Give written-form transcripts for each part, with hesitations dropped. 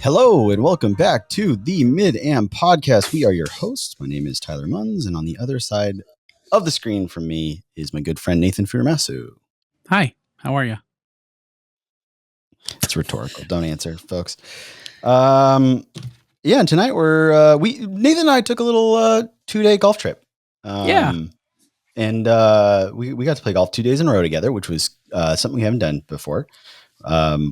Hello and welcome back to the Mid-Am Podcast. We are your hosts. My name is Tyler Munns, and on the other side of the screen from me is my good friend Nathan Firmasu. Hi, how are you? It's rhetorical. Don't answer, folks. And tonight Nathan and I took a little 2-day golf trip. And we got to play golf 2 days in a row together, which was something we haven't done before,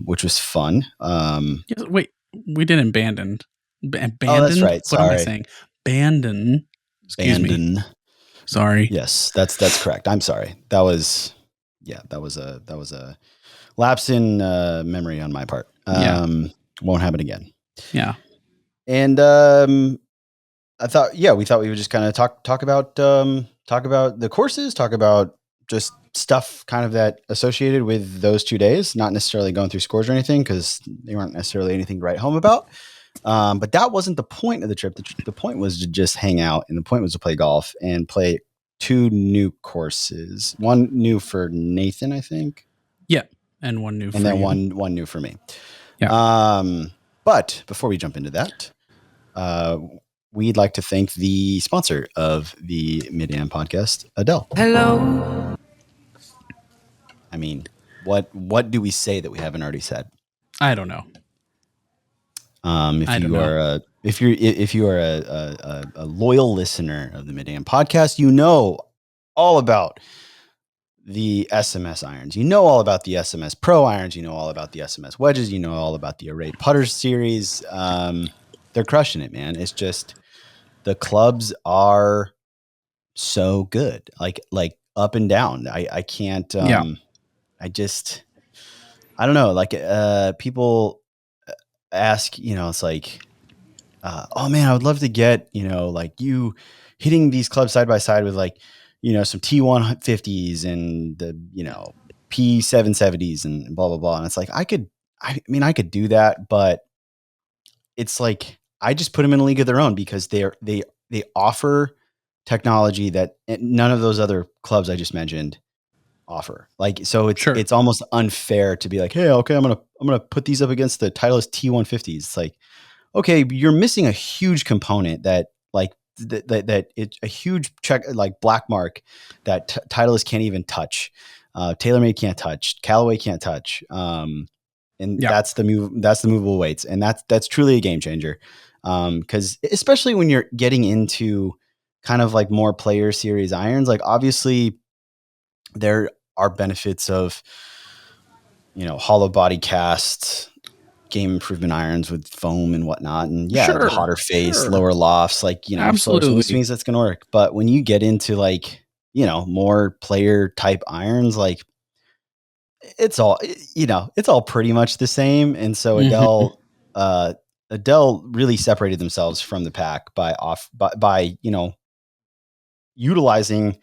which was fun. Wait, we didn't abandon. Oh, that's right. What am I saying? Abandon. Excuse me. Sorry. Yes, that's correct. I'm sorry. That was a lapse in memory on my part. Won't happen again. Yeah. And we thought we would just kind of talk about the courses, talk about just stuff kind of that associated with those 2 days, not necessarily going through scores or anything, because they weren't necessarily anything to write home about. But that wasn't the point of the trip. The point was to just hang out, and the point was to play golf and play 2 new courses. One new for Nathan, I think. Yeah, and one new for and then you. one new for me. Yeah. But before we jump into that, we'd like to thank the sponsor of the Mid-Am Podcast, Adele. Hello. I mean, what do we say that we haven't already said? I don't know. If you are a loyal listener of the Mid-Am Podcast, you know all about the SMS irons. You know all about the SMS Pro irons. You know all about the SMS wedges. You know all about the Array Putters series. They're crushing it, man. It's just the clubs are so good, like up and down. I can't. I don't know. Like people ask, it's like, oh man, I would love to get, like you hitting these clubs side by side with like, some T150s and the, P770s and blah, blah, blah. And it's like, I could do that, but it's like, I just put them in a league of their own because they offer technology that none of those other clubs I just mentioned offer. Like, so it's almost unfair to be like, hey, okay, I'm going to put these up against the Titleist T150s. It's like, okay, you're missing a huge component that like that it's a huge check, like black mark that Titleist can't even touch. TaylorMade can't touch, Callaway can't touch. That's the movable weights. And that's truly a game changer. Cause especially when you're getting into kind of like more player series irons, like obviously there are benefits of, hollow body casts, game improvement irons with foam and whatnot. And the hotter face, lower lofts, like, absolutely swings, that's going to work. But when you get into like, more player type irons, like it's all pretty much the same. And so Adele really separated themselves from the pack by utilizing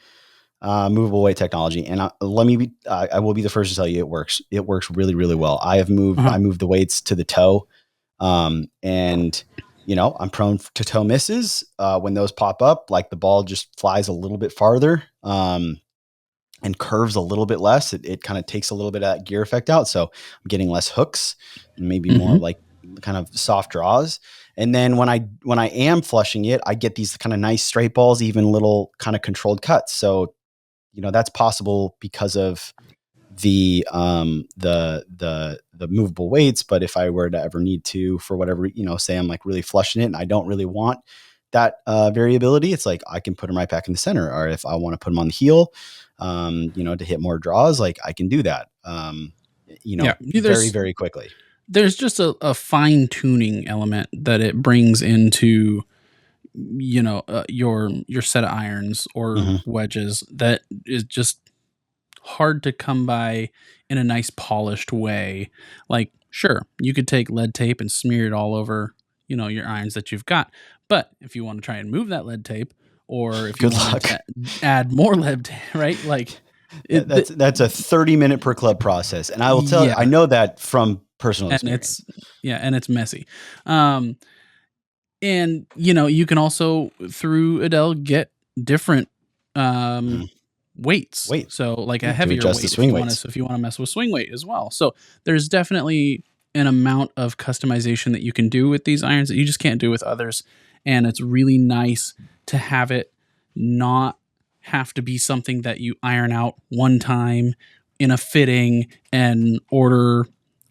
movable weight technology. And I will be the first to tell you it works. It works really, really well. I moved the weights to the toe. And I'm prone to toe misses. When those pop up, like the ball just flies a little bit farther, and curves a little bit less. It kind of takes a little bit of that gear effect out. So I'm getting less hooks and maybe more like kind of soft draws. And then when I am flushing it, I get these kind of nice straight balls, even little kind of controlled cuts. So, that's possible because of the movable weights. But if I were to ever need to, for whatever, say I'm like really flushing it and I don't really want that variability, it's like I can put them right back in the center. Or if I want to put them on the heel, to hit more draws, like I can do that, very, very quickly. There's just a fine tuning element that it brings into, your set of irons or wedges that is just hard to come by in a nice polished way. Like, sure, you could take lead tape and smear it all over, your irons that you've got. But if you want to try and move that lead tape, or if you want to add more lead tape, right? Like that's a 30-minute per club process. And I will tell you, I know that from personal experience. And it's messy. And you can also through Adele get different weights. So like a heavier weight if you want to mess with swing weight as well. So there's definitely an amount of customization that you can do with these irons that you just can't do with others. And it's really nice to have it not have to be something that you iron out one time in a fitting and order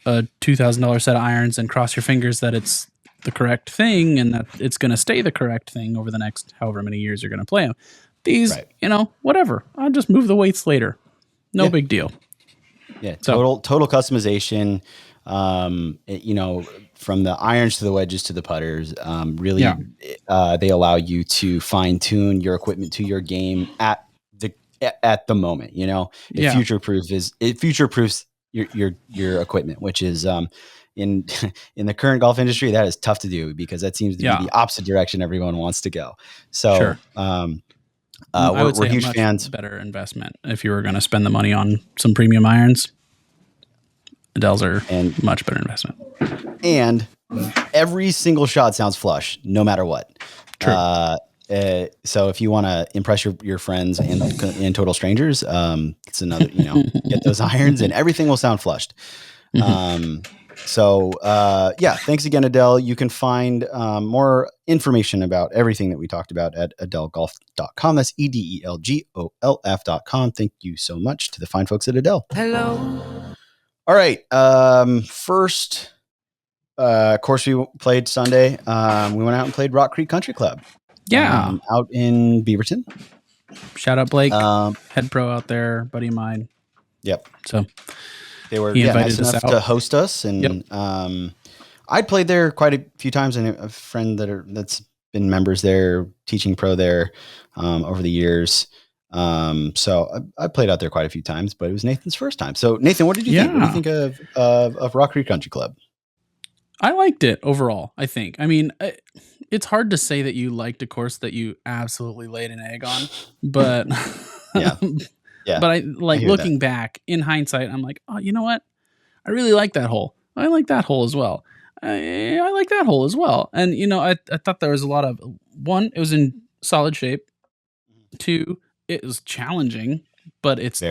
a $2,000 set of irons and cross your fingers that it's the correct thing and that it's going to stay the correct thing over the next however many years you're going to play them. These, Right. Whatever. I'll just move the weights later. No big deal. Yeah. Total customization. From the irons to the wedges to the putters, really, they allow you to fine tune your equipment to your game at the moment. It future proofs your equipment, which is in the current golf industry, that is tough to do because that seems to be the opposite direction everyone wants to go. So, sure. I would say we're huge a much fans. Better investment if you were going to spend the money on some premium irons. Adel's are much better investment. And every single shot sounds flush, no matter what. True. So if you want to impress your friends and total strangers, it's another, get those irons and everything will sound flushed. Mm-hmm. Thanks again, Adele. You can find more information about everything that we talked about at adelgolf.com. That's EDELGOLF.com. Thank you so much to the fine folks at Adele. Hello. All right. First course we played Sunday. We went out and played Rock Creek Country Club. Yeah. Out in Beaverton. Shout out Blake, head pro out there, buddy of mine. Yep. So they were nice enough to host us, and I'd played there quite a few times, and a friend that's been members there, teaching pro there over the years. So I played out there quite a few times, but it was Nathan's first time. So Nathan, what did you think? What do you think of Rock Creek Country Club? I liked it overall. I think. I mean, it's hard to say that you liked a course that you absolutely laid an egg on, but yeah. But I looking back in hindsight, I'm like, oh, you know what? I really like that hole. I like that hole as well. I like that hole as well. And I thought there was a lot of one. It was in solid shape. Two, it was challenging, but it's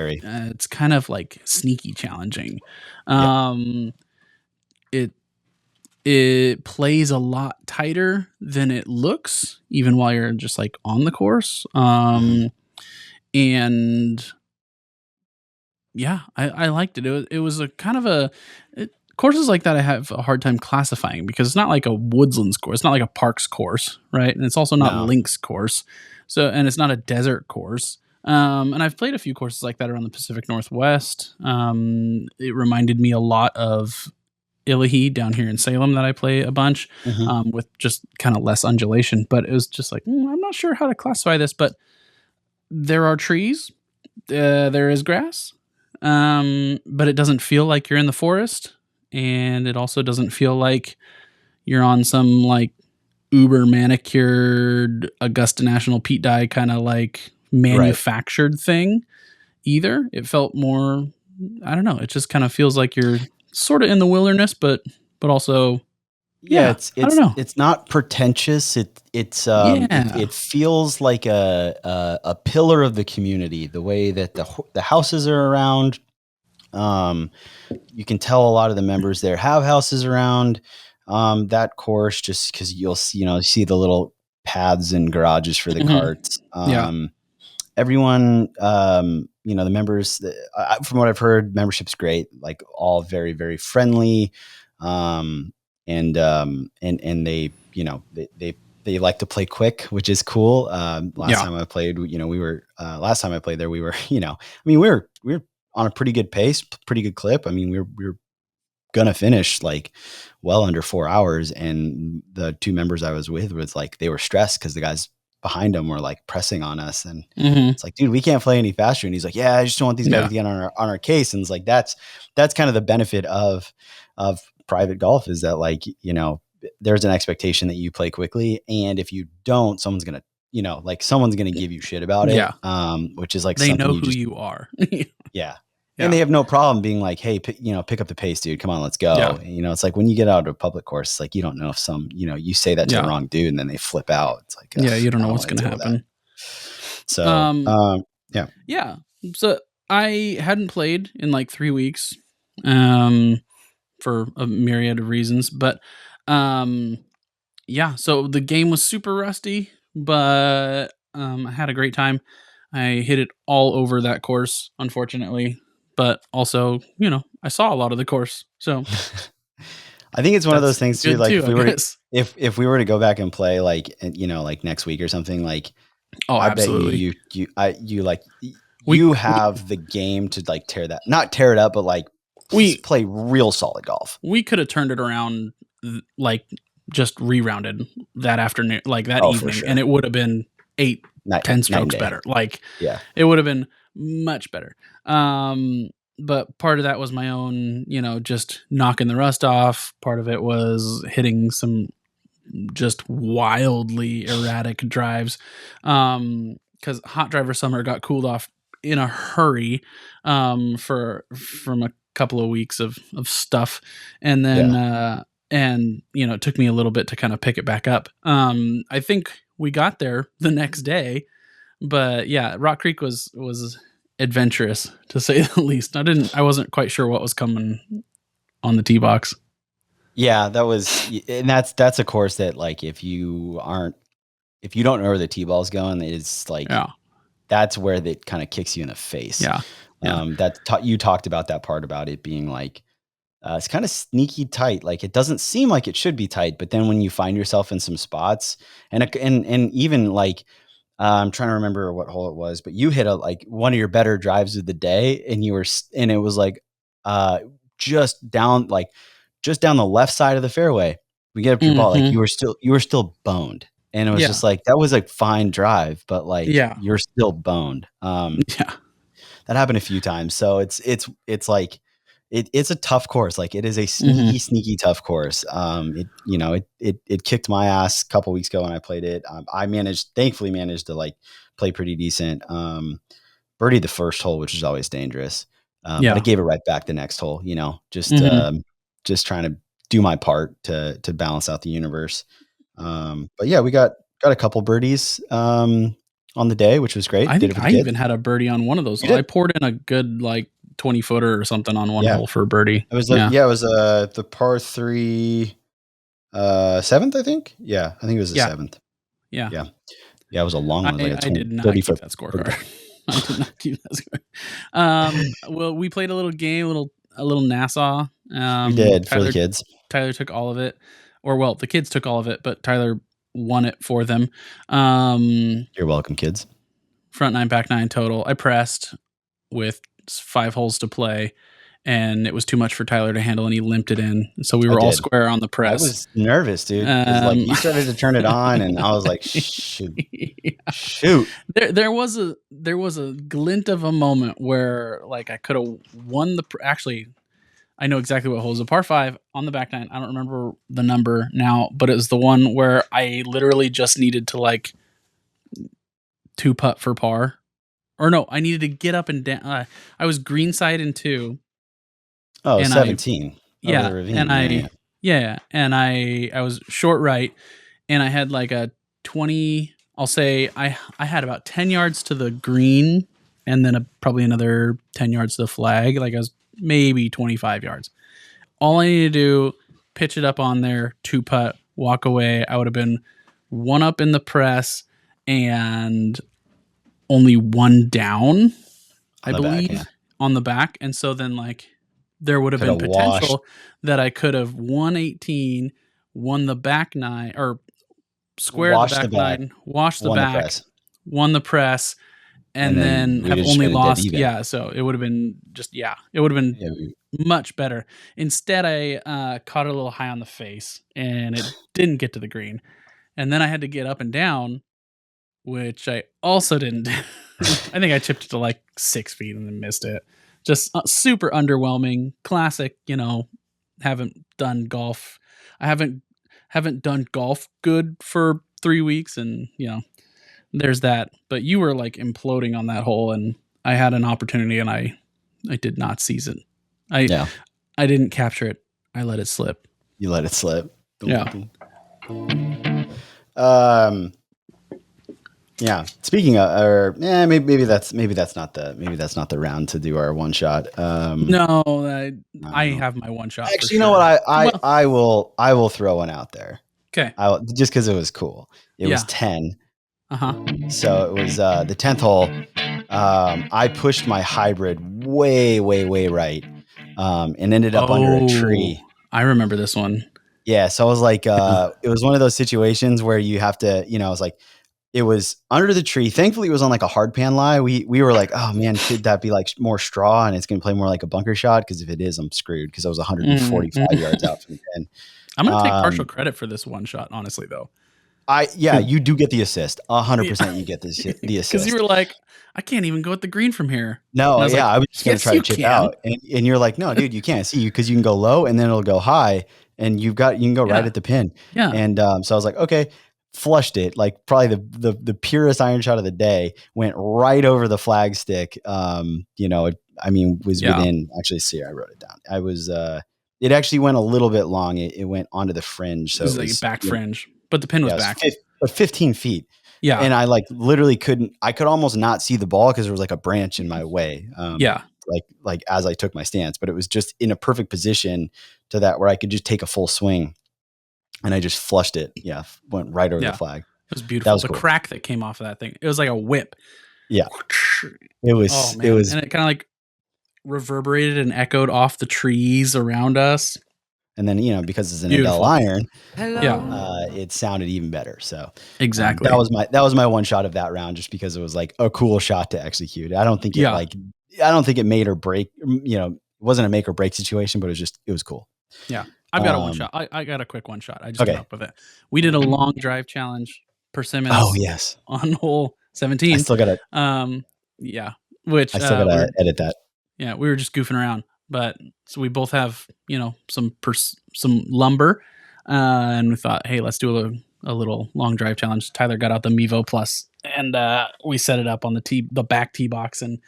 kind of like sneaky challenging. It plays a lot tighter than it looks, even while you're just like on the course. And yeah, I liked it. It was a kind of courses like that I have a hard time classifying because it's not like a Woodlands course. It's not like a Parks course, right? And it's also not Links course. So, and it's not a desert course. And I've played a few courses like that around the Pacific Northwest. It reminded me a lot of Illahee down here in Salem that I play a bunch with just kind of less undulation. But it was just like, I'm not sure how to classify this, but there are trees. There is grass. But it doesn't feel like you're in the forest. And it also doesn't feel like you're on some like uber manicured Augusta National Pete Dye kind of like manufactured thing either. It felt more, I don't know. It just kind of feels like you're sort of in the wilderness, but also, it's I don't know. It's not pretentious. It feels like a pillar of the community. The way that the houses are around. You can tell a lot of the members there have houses around that course, just because you'll see the little paths and garages for the carts. Everyone, the members, from what I've heard, membership's great, like all very, very friendly. And they, they like to play quick, which is cool. Last time I played, last time I played there, we were, we were on a pretty good pace, pretty good clip. I mean, we were going to finish like well under 4 hours. And the two members I was with was like, they were stressed because the guys behind them were like pressing on us. And it's like, dude, we can't play any faster. And he's like, yeah, I just don't want these guys to get on our case. And it's like, that's kind of the benefit of private golf is that like, there's an expectation that you play quickly. And if you don't, someone's going to, someone's going to give you shit about it. Which is like, they know who you are. Yeah. And they have no problem being like, hey, pick up the pace, dude. Come on, let's go. Yeah. It's like when you get out of a public course, it's like, you don't know if you say that to the wrong dude and then they flip out. It's like, you don't know what's going to happen. So, So I hadn't played in like 3 weeks. And for a myriad of reasons. But yeah, so the game was super rusty, but I had a great time. I hit it all over that course, unfortunately, but also, I saw a lot of the course, so I think it's one of that's those things too. good Like too, if I we were to, guess. if we were to go back and play like like next week or something, like Oh, I bet absolutely. We you we have the game to like not tear it up, but like we play real solid golf. we could have turned it around, like just rerounded that afternoon, like that Oh, for evening, and sure. it would have been 8, Night 10 night and strokes day. better. Like Yeah. it would have been much better. But part of that was my own, just knocking the rust off. Part of it was hitting some just wildly erratic drives. Because Hot Driver Summer got cooled off in a hurry, from a couple of weeks of stuff, and then Yeah. it took me a little bit to kind of pick it back up. I think we got there the next day, but yeah, Rock Creek was adventurous, to say the least. I wasn't quite sure what was coming on the tee box. Yeah, and that's a course that like if you don't know where the tee ball's going, it's like Yeah, that's where that kind of kicks you in the face. yeah, yeah. You talked about that part about it being like it's kind of sneaky tight. Like it doesn't seem like it should be tight, but then when you find yourself in some spots, and even like I'm trying to remember what hole it was, but you hit like one of your better drives of the day, and and it was like uh, just down the left side of the fairway. We get up to your ball, like Hmm. you were still boned, and it was Yeah, just like that was a fine drive, but like yeah, you're still boned. yeah. That happened a few times, so it's like it's a tough course. Like it is a Hmm. sneaky tough course. It kicked my ass a couple weeks ago when I played it. I thankfully managed to like play pretty decent. Birdie the first hole, which is always dangerous. But I Yeah. gave it right back the next hole. Mhm. Just trying to do my part to balance out the universe. But yeah, we got a couple birdies on the day, which was great. I Did it think for the I kids. even had a birdie on one of those. You I did, poured in a good, like, 20-footer or something on one yeah. hole for a birdie. It was Yeah. it was the par three, seventh, I think. Yeah, I think it was the Yeah. seventh. Yeah. Yeah, yeah, it was a long one, like a I did not 30 keep foot that birdie scorecard. putt. I did not keep that score. Well, we played a little game, a little Nassau. We did for the Tyler kids. Tyler took all of it. Or, well, the kids took all of it, but Tyler won it for them. Um, You're welcome, kids. Front 9, back 9 total. I pressed with 5 holes to play, and it was too much for Tyler to handle, and he limped it in. So we I were all did. square on the I press. was nervous, dude, because like Um, you started to turn it on, and I was like, shoot, shoot. there was a glint of a moment where like I could have won actually. I know exactly what hole. It was a par 5 on the back 9. I don't remember the number now, but it was the one where I literally just needed to like 2 putt for par. Or no, I needed to get up and down. I was greenside in 2, Oh, and I 17 over the yeah, and ravine. Yeah, yeah. I yeah, and I was short right, and I had like a 20. I'll say I had about 10 yards to the green, and then probably another 10 yards to the flag. Like I was maybe 25 yards. All I need to do, pitch it up on there, 2 putt, walk away. I would have been 1 up in the press and only 1 down, On I the back, yeah. believe, on the back. And so then like there would have Could been have washed potential that I could have won 18, won the back 9, or squared the washed the back back, 9, washed the won the back, press, won the press, and and then then we'd have have just only been a dead lost. even. Yeah, so it would have been it would have been Yeah, much better. Instead, I caught it a little high on the face, and it didn't get to the green. And then I had to get up and down, which I also didn't do. I think I chipped it to like 6 feet and then missed it. Just super underwhelming. Classic, haven't done golf. I haven't done golf good for 3 weeks, and there's that. But you were like imploding on that hole, and I had an opportunity, and I did not seize it. I yeah, I didn't capture it. I let it slip. you let it slip. Boom, Yeah. boom, boom. Um, Yeah. Speaking of, or maybe that's not the round to do our one shot. No, I I don't know. have my one shot for Actually, you know what? sure. Well, I will throw one out there. okay. Just because it was cool. It was Yeah. 10. Uh-huh. So it was the 10th hole. I pushed my hybrid way, way, way right, and ended up under a Oh, tree. I remember this one. Yeah, so I was like, Yeah. it was one of those situations where you have to, I was like, it was under the tree. Thankfully, it was on like a hard pan lie. We were like, oh man, should that be like more straw and it's going to play more like a bunker shot? Because if it is, I'm screwed because I was 145 yards out from the pin. I'm gonna take partial Um, credit for this one shot, honestly, though. you do get the assist. 100% you get the Because you assist. were like, I can't even go at the green from here. And No, I was yeah, like, I was just gonna yes, try to you chip can. out, and you're like, "No, dude, you can't see you because you can go low and then it'll go high, and you can go right Yeah. at the pin." Yeah. And so I was like, "Okay," flushed it like probably the purest iron shot of the day. Went right over the flag stick. I mean, was Yeah. within actually. See, I wrote it down. I was. It actually went a little bit long. It went onto the fringe, It so was it like a was. back fringe, but the pin was Yeah, it was back. 15 feet. Yeah. And I like literally I could almost not see the ball because there was like a branch in my way. Yeah. Like as I took my stance, but it was just in a perfect position to that where I could just take a full swing and I just flushed it. Yeah. Went right over the Yeah. flag. It was That beautiful. was The cool. crack that came off of that thing. It was like a whip. Yeah. Oh It man. was, And it kind of like reverberated and echoed off the trees around us. and then, because it's an Adele Beautiful. iron, Yeah. it sounded even better. So Exactly. that was my one shot of that round, just because it was like a cool shot to execute. I don't think Yeah. it made or break, it wasn't a make or break situation, but it was cool. Yeah. I've got a one shot. I got a quick one shot. I just came Okay. up with it. We did a long drive challenge, Oh persimmons yes. on hole 17. Yeah. Which I still gotta edit that. yeah, we were just goofing around. But so we both have, some lumber. And we thought, hey, let's do a little long drive challenge. Tyler got out the Mevo Plus and we set it up on the back tee box and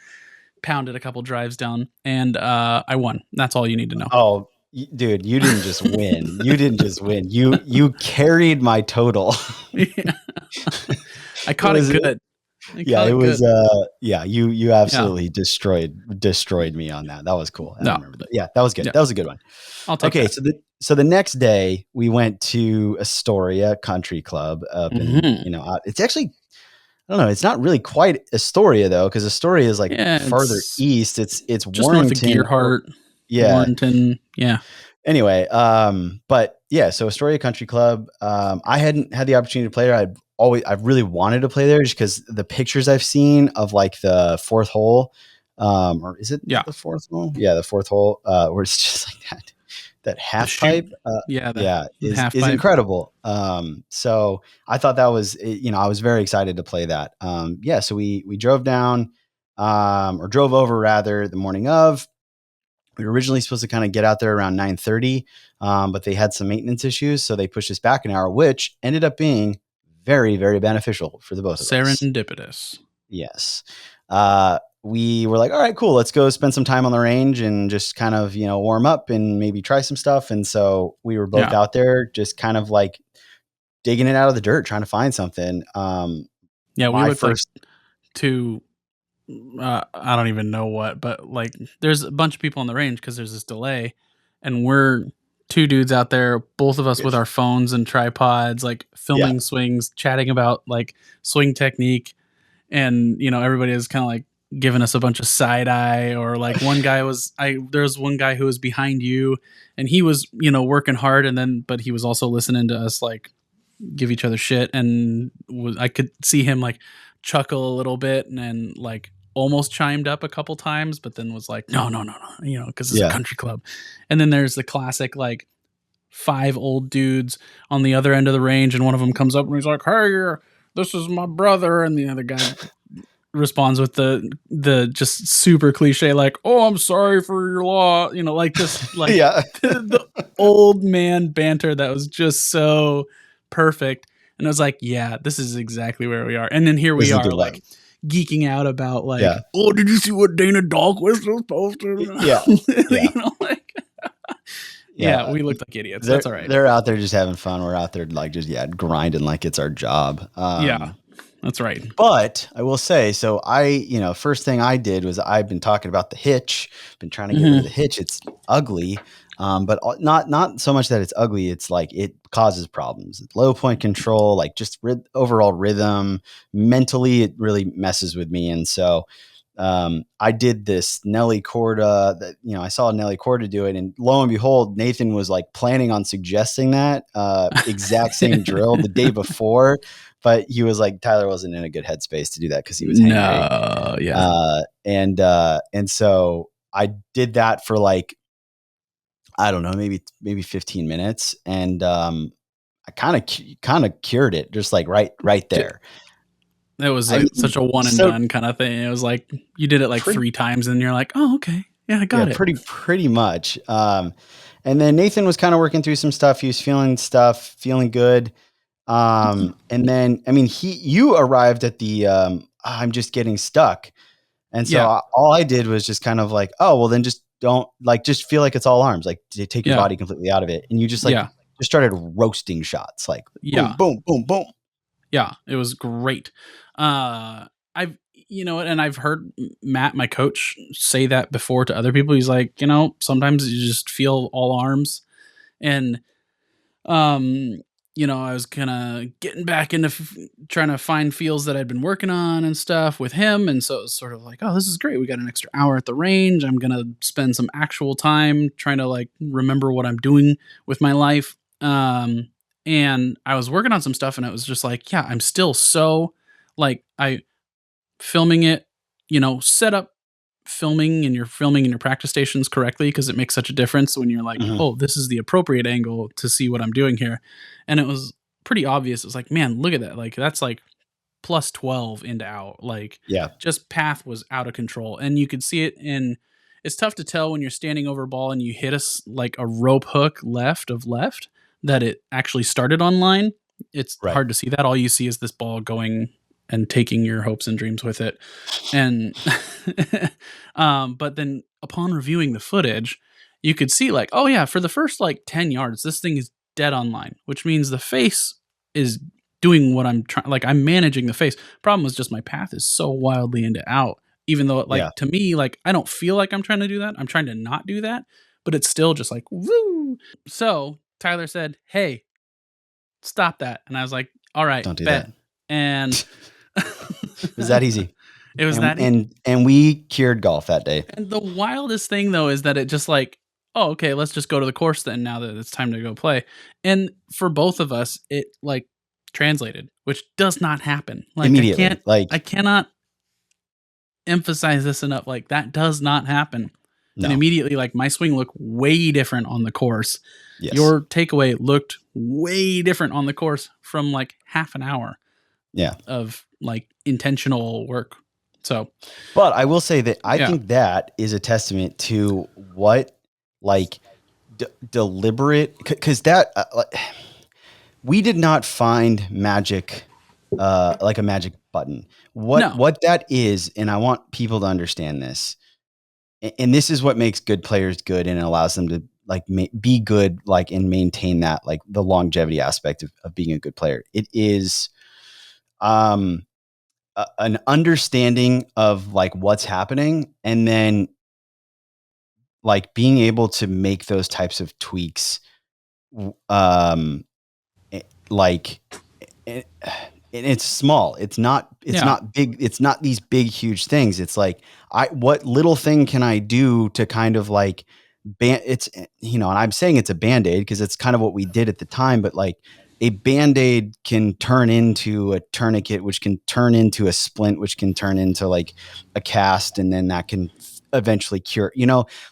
pounded a couple drives down. And I won. That's all you need to know. Oh, dude, you didn't just win. You didn't just win. You carried my total. Yeah. I caught it good. It was you absolutely Yeah. destroyed me on that. That was cool. I No. remember that. Yeah, that was good. Yeah. That was a good one. I'll take Okay, that. so the next day we went to Astoria Country Club up in, it's actually, I don't know, it's not really quite Astoria though, because Astoria is like Yeah, farther it's east. It's just north of Warrington. Gearhart, Yeah. Warrenton. Yeah. Anyway, but yeah, so Astoria Country Club. I hadn't had the opportunity to play there. I've really wanted to play there just because the pictures I've seen of like the fourth hole, or is it the fourth hole? Yeah, the fourth hole, where it's just like that half pipe. Is incredible. So I thought that was, I was very excited to play that. So we drove down, or drove over rather, the morning of. We were originally supposed to kind of get out there around 9:30, but they had some maintenance issues, so they pushed us back an hour, which ended up being very, very beneficial for the both of us. Serendipitous. Yes. We were like, all right, cool. Let's go spend some time on the range and just kind of, warm up and maybe try some stuff. And so we were both out there just kind of like digging it out of the dirt, trying to find something. We looked like two, I don't even know what, but like there's a bunch of people on the range because there's this delay and we're two dudes out there, both of us with our phones and tripods, like filming swings, chatting about like swing technique. And, everybody is kind of like giving us a bunch of side eye, or like one guy there's one guy who was behind you and he was, working hard but he was also listening to us like give each other shit. And I could see him like chuckle a little bit and then like almost chimed up a couple times, but then was like, no, because it's a country club. And then there's the classic, like 5 old dudes on the other end of the range. And one of them comes up and he's like, hey, this is my brother. And the other guy responds with the just super cliche, like, oh, I'm sorry for your loss. Like just like the old man banter that was just so perfect. And I was like, yeah, this is exactly where we are. And then here we are like geeking out about like, oh, did you see what Dana Dahlquist was posted? We looked like idiots. They're, That's all right. They're out there just having fun. We're out there like just grinding like it's our job. That's right. But I will say, so first thing I did was I've been talking about the hitch, been trying to get rid of the Mhm. hitch. It's ugly, but not so much that it's ugly. It's like it causes problems. Low point control, like just overall rhythm. Mentally, it really messes with me, and so I did this Nelly Corda that, I saw Nelly Corda do it, and lo and behold, Nathan was like planning on suggesting that exact same drill the day before, but he was like, Tyler wasn't in a good headspace to do that because he was hangry. No, yeah. And so I did that for like, I don't know, maybe 15 minutes. And I kind of cured it just like right J there. It was I like mean, such a one and so done kinda thing. It was like, you did it like pretty 3 times and you're like, "Oh, okay. Yeah, I Yeah, got it." pretty much. And then Nathan was kind of working through some stuff. He was feeling good. And then, I mean, you arrived at the, I'm just getting stuck. And so Yeah, all I did was just kind of like, oh, well then just don't like, just feel like it's all arms, like take your yeah, body completely out of it. And you just like, yeah, just started roasting shots, like boom, yeah. boom, boom, boom. Yeah, it was great. I've you know, and I've heard Matt, my coach, say that before to other people. He's like, sometimes you just feel all arms, and um, I was kind of getting back into trying to find feels that I'd been working on and stuff with him, and so it was sort of like, oh, this is great. We got an extra hour at the range. I'm gonna spend some actual time trying to like remember what I'm doing with my life. And I was working on some stuff, and it was just like, yeah, I'm still so like I filming it, set up filming and you're filming in your practice stations correctly because it makes such a difference when you're like, Mhm. oh, this is the appropriate angle to see what I'm doing here. And it was pretty obvious. It was like, man, look at that. Like, that's like plus 12 into out. Like, Yeah. just path was out of control. And you could see it in, it's tough to tell when you're standing over a ball and you hit us like a rope hook left of left that it actually started on line. It's Right. hard to see that. All you see is this ball going and taking your hopes and dreams with it. And but then upon reviewing the footage, you could see like, oh yeah, for the first like 10 yards, this thing is dead on line, which means the face is doing what I'm trying, like I'm managing the face. Problem was just my path is so wildly into out, even though Yeah. like to me, like I don't feel like I'm trying to do that. I'm trying to not do that, but it's still just like woo. So Tyler said, hey, stop that. And I was like, all right, Don't do that. bet. And It was that easy. it was And that and we cured golf that day. And the wildest thing though is that it just like, oh, okay, let's just go to the course then now that it's time to go play. And for both of us, it like translated, which does not happen. Like Immediately. I Like, cannot emphasize this enough. Like that does not happen. And no. immediately, like my swing looked way different on the course. Yes. Your takeaway looked way different on the course from like half an hour Yeah. of like intentional work. So But I will say that I yeah, think that is a testament to what like deliberate, because that we did not find magic, like a magic button. no, What that is, and I want people to understand this, and this is what makes good players good and allows them to like be good, like, and maintain that, like the longevity aspect of being a good player. It is um an understanding of like what's happening, and then like being able to make those types of tweaks, um like it, and it's small, it's yeah, not big, it's not these big huge things. It's like, what little thing can I do to kind of like it's, and I'm saying it's a band-aid because it's kind of what we did at the time, but like a band-aid can turn into a tourniquet, which can turn into a splint, which can turn into like a cast, and then that can eventually cure,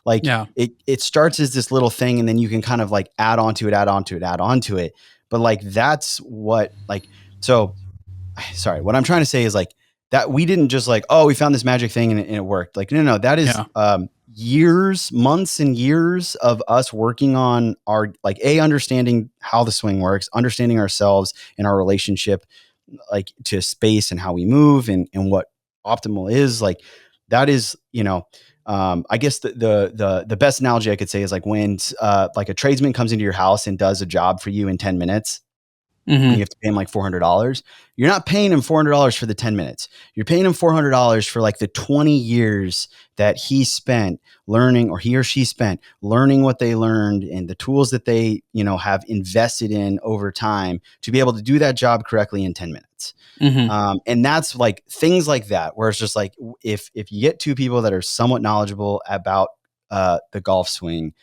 like yeah, it starts as this little thing, and then you can kind of like add on to it, add on to it, add on to it. But like that's what, like, so sorry, what I'm trying to say is like that we didn't just like, oh, we found this magic thing and it worked. Like, no, that is yeah, years, months and years of us working on our, like, understanding how the swing works, understanding ourselves and our relationship, like, to space and how we move, and what optimal is. Like, that is, I guess the best analogy I could say is like when like a tradesman comes into your house and does a job for you in 10 minutes, and Mhm. you have to pay him like $400. You're not paying him $400 for the 10 minutes. You're paying him $400 for like the 20 years that he spent learning, or he or she spent learning what they learned and the tools that they, have invested in over time to be able to do that job correctly in 10 minutes. Mhm. And that's like things like that, where it's just like, if you get two people that are somewhat knowledgeable about the golf swing,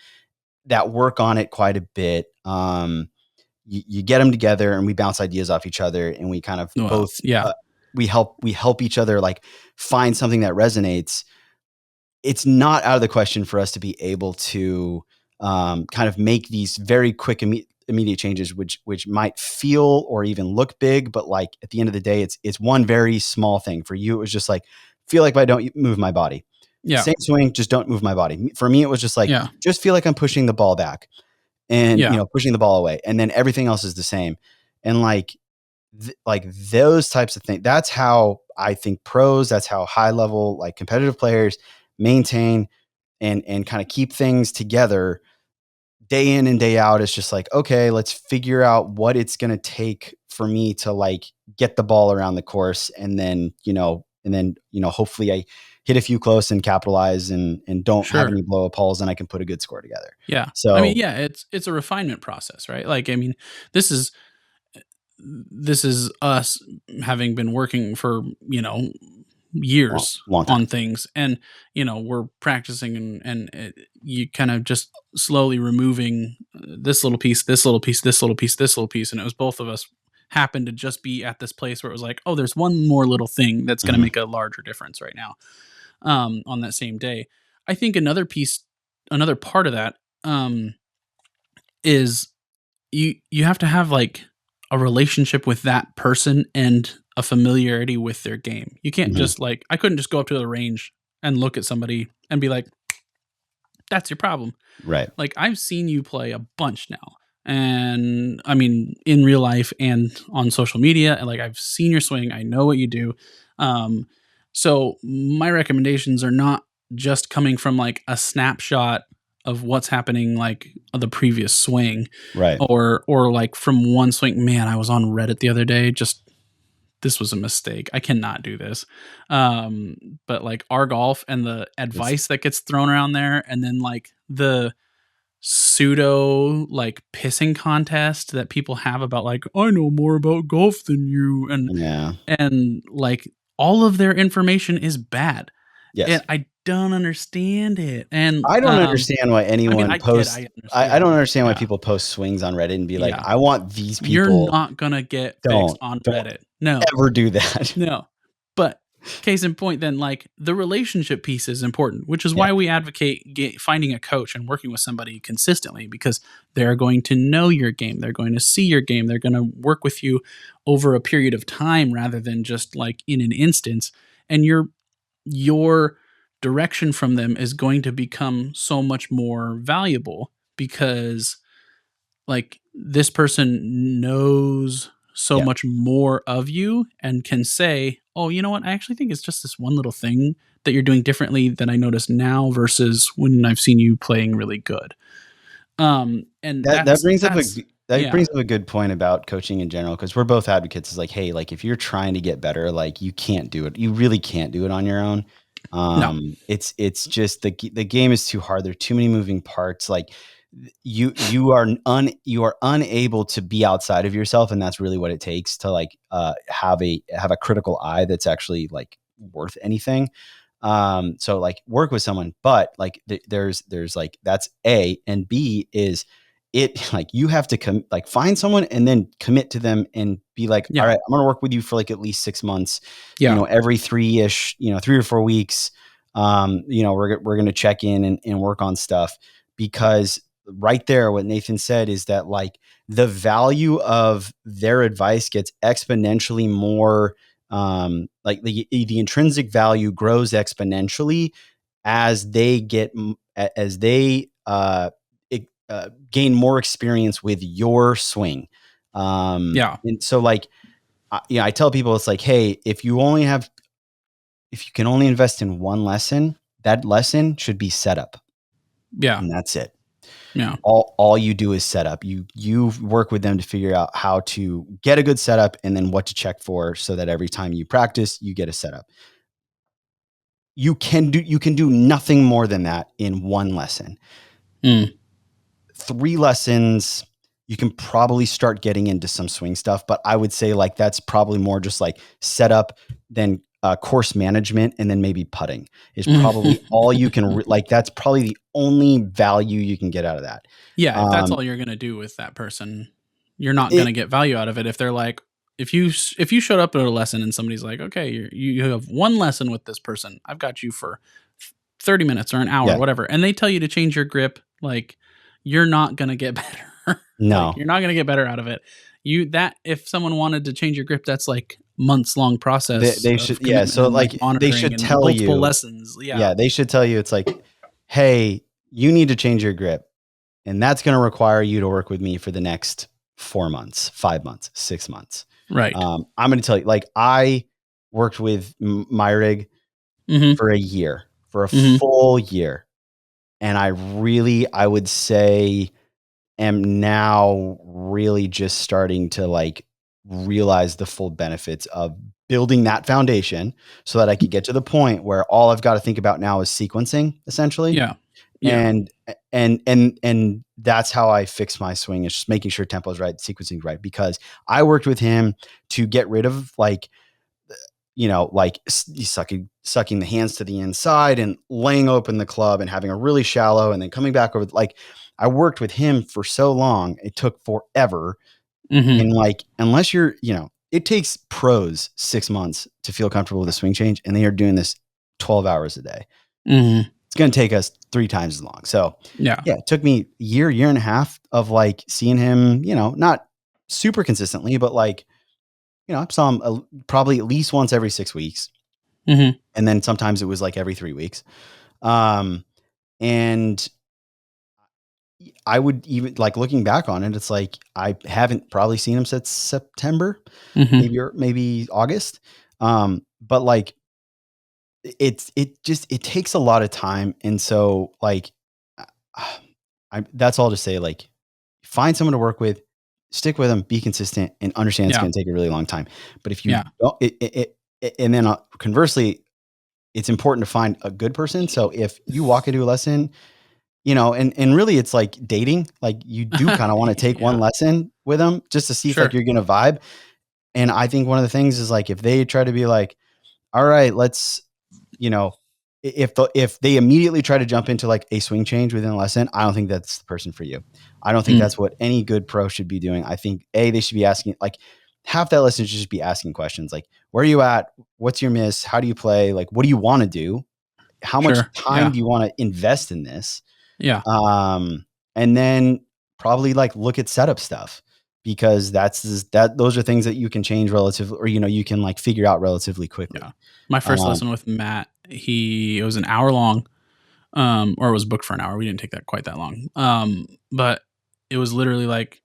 that work on it quite a bit, you get them together and we bounce ideas off each other, and we kind of Well, both, yeah. we help each other like find something that resonates. It's not out of the question for us to be able to kind of make these very quick immediate changes, which might feel or even look big, but like at the end of the day, it's one very small thing. For you, it was just like, feel like if I don't move my body, Yeah. same swing, just don't move my body. For me, it was just like, Yeah. just feel like I'm pushing the ball back, and Yeah. pushing the ball away, and then everything else is the same. And like those types of things, that's how I think pros, that's how high level like competitive players maintain and kind of keep things together day in and day out. It's just like, okay, let's figure out what it's going to take for me to like get the ball around the course, and then hopefully I hit a few close and capitalize, and don't have Sure. any blow up holes, and I can put a good score together. Yeah. I mean, So yeah, it's a refinement process, right? Like, I mean, this is this is us having been working for, long, years long time. on things, and we're practicing, and you kind of just slowly removing this little piece, this little piece, this little piece, this little piece, and it was both of us happened to just be at this place where it was like, oh, there's one more little thing that's going to Mhm. make a larger difference right now, on that same day. I think another part of that, is you have to have like a relationship with that person and a familiarity with their game. You can't Mhm. just like, I couldn't just go up to the range and look at somebody and be like, "That's your problem." Right. Like, I've seen you play a bunch now. And I mean, in real life and on social media, and like, I've seen your swing, I know what you do. Um, so my recommendations are not just coming from like a snapshot of what's happening like the previous swing, Right. or like from one swing. Man, I was on Reddit the other day, just this was a mistake. I cannot do this. Um, but like our golf and the It's advice that gets thrown around there, and then like the pseudo like pissing contest that people have about like, I know more about golf than you, Yeah. and like all of their information is bad, and Yes. I don't understand it. And I don't understand why I mean, anyone I posts. I understand don't it. understand why Yeah. people post swings on Reddit and be like, Yeah. I want these You're people. not gonna get fixed Don't on don't Reddit. No. ever do that. No. But case in point, then, like, the relationship piece is important, which is Yeah. why we advocate finding a coach and working with somebody consistently, because they're going to know your game. They're going to see your game. They're going to work with you over a period of time rather than just like in an instance. And your direction from them is going to become so much more valuable because like this person knows so Yeah. much more of you and can say, "Oh, you know what? I actually think it's just this one little thing that you're doing differently than I notice now versus when I've seen you playing really good." And That brings up yeah. a good point about coaching in general, because we're both advocates. Is like, hey, like if you're trying to get better, like you can't do it. You really can't do it on your own. No. It's just the game is too hard. There are too many moving parts. Like you are unable to be outside of yourself, and that's really what it takes to like have a critical eye that's actually like worth anything. So like work with someone, but like there's like, that's A, and B is it like you have to like find someone and then commit to them and be like, all Yeah. right, I'm going to work with you for like at least 6 months, Yeah. every 3 or 4 weeks. We're going to check in and work on stuff, because right there, what Nathan said is that like the value of their advice gets exponentially more, like the intrinsic value grows exponentially as they gain more experience with your swing. Yeah. And so like, I tell people, it's like, hey, if you can only invest in one lesson, that lesson should be setup, Yeah. and that's it. Yeah. All you do is set up. You work with them to figure out how to get a good setup and then what to check for so that every time you practice, you get a setup. You can do nothing more than that in one lesson. Mm. 3 lessons, you can probably start getting into some swing stuff, but I would say like that's probably more just like setup than course management, and then maybe putting is probably all you can like. That's probably the only value you can get out of that. Yeah, if that's Um, all you're gonna do with that person, you're not it, gonna get value out of it. If they're like, if you showed up at a lesson and somebody's like, okay, you have one lesson with this person, I've got you for 30 minutes or an hour, yeah, whatever, and they tell you to change your grip, like you're not gonna get better. Like no, you're not gonna get better out of it. That if someone wanted to change your grip, that's like months long process they should, of yeah. commitment So and like like they monitoring should and tell multiple you, lessons. Yeah. yeah, they should tell you it's like, hey, you need to change your grip. And that's going to require you to work with me for the next 4 months, 5 months, 6 months. Right. I'm going to tell you, like, I worked with my rig Mm-hmm. for a year, for a Mm-hmm. full year. And I would say, am now really just starting to like realize the full benefits of building that foundation so that I could get to the point where all I've got to think about now is sequencing, essentially. Yeah. Yeah. And that's how I fix my swing, is just making sure tempo is right, sequencing is right, because I worked with him to get rid of like, like sucking the hands to the inside and laying open the club and having a really shallow and then coming back over. Like, I worked with him for so long, it took forever. Mm-hmm. And like, unless it takes pros 6 months to feel comfortable with a swing change, and they are doing this 12 hours a day. Mm-hmm. It's going to take us 3 times as long. So Yeah. yeah, it took me a year and a half of like seeing him, not super consistently, but like, I saw him probably at least once every 6 weeks. Mm-hmm. And then sometimes it was like every 3 weeks. Um, and I would even like, looking back on it, it's like, I haven't probably seen him since September, Mm-hmm. maybe August. But like, it takes a lot of time. And so like, that's all to say, like, find someone to work with, stick with them, be consistent, and understand it's Yeah. going to take a really long time. But if you Yeah. don't, and then conversely, it's important to find a good person. So if you walk into a lesson, and really it's like dating, like you do kind of want to take one Yeah. lesson with them just to see if like Sure. you're going to vibe. And I think one of the things is like, if they try to be like, all right, let's, you know, if they immediately try to jump into like a swing change within a lesson, I don't think that's the person for you. I don't think Mm. that's what any good pro should be doing. I think they should be asking, like, half that lesson should just be asking questions like, where are you at? What's your miss? How do you play? Like, what do you want to do? How much Sure. time Yeah. do you want to invest in this? Yeah. Um, and then probably like look at setup stuff, because those are things that you can change relatively, or, you can like figure out relatively Yeah. quickly. My first Um, lesson with Matt, it was an hour long, or it was booked for an hour. We didn't take that quite that long. But it was literally like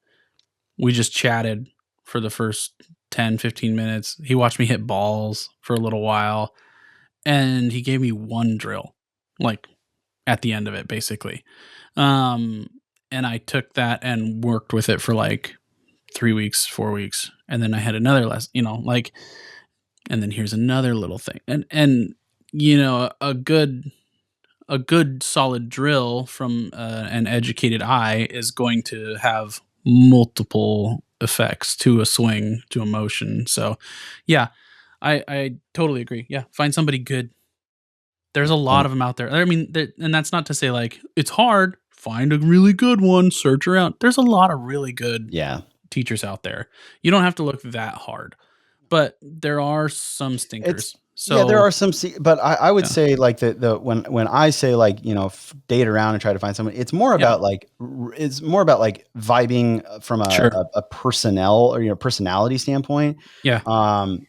we just chatted for the first 10, 15 minutes. He watched me hit balls for a little while, and he gave me one drill, like at the end of it, basically. Um, and I took that and worked with it for like 3 weeks, 4 weeks, and then I had another lesson, like, and then here's another little thing, and a good solid drill from an educated eye is going to have multiple effects to a swing, to a motion. So, yeah, I totally agree. Yeah, find somebody good. There's a lot and of them out there. I mean, and that's not to say like it's hard. Find a really good one. Search around. There's a lot of really good yeah, teachers out there. You don't have to look that hard, but there are some it's, stinkers. yeah, there So are some, but I would yeah, say like when I say like, date around and try to find someone, it's more yeah, about like, vibing from sure, a personnel or, personality standpoint. yeah,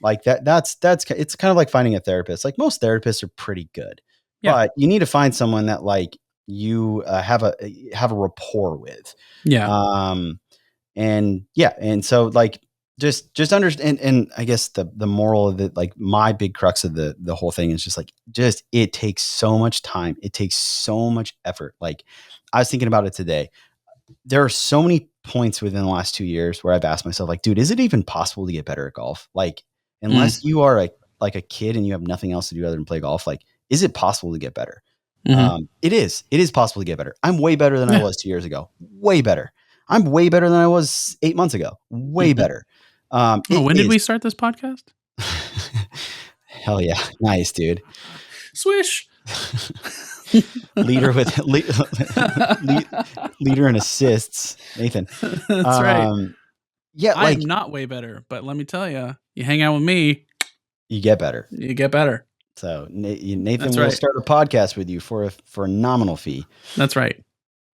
Like it's kind of like finding a therapist. Like, most therapists are pretty good, yeah, but you need to find someone that like you have a rapport with. yeah, Um, and yeah, and so like, just understand. And I guess the moral of it, like, my big crux of the whole thing is just like, it takes so much time, it takes so much effort. Like, I was thinking about it today. there are so many points within the last 2 years where I've asked myself, like, dude, is it even possible to get better at golf? Like, unless you are like a kid and you have nothing else to do other than play golf, like, is it possible to get better? Mhm. It is. It is possible to get better. I'm way better than I Yeah. was 2 years ago. Way better. I'm way better than I was 8 months ago. Way better. It When did is. we start this podcast? Hell yeah. Nice, dude. Swish. Leader with leader and assists, Nathan. That's right. Yeah, I like am not way better, but let me tell you, you hang out with me, you get better. you get better. So Nathan That's will right. start a podcast with you for a nominal fee. That's right.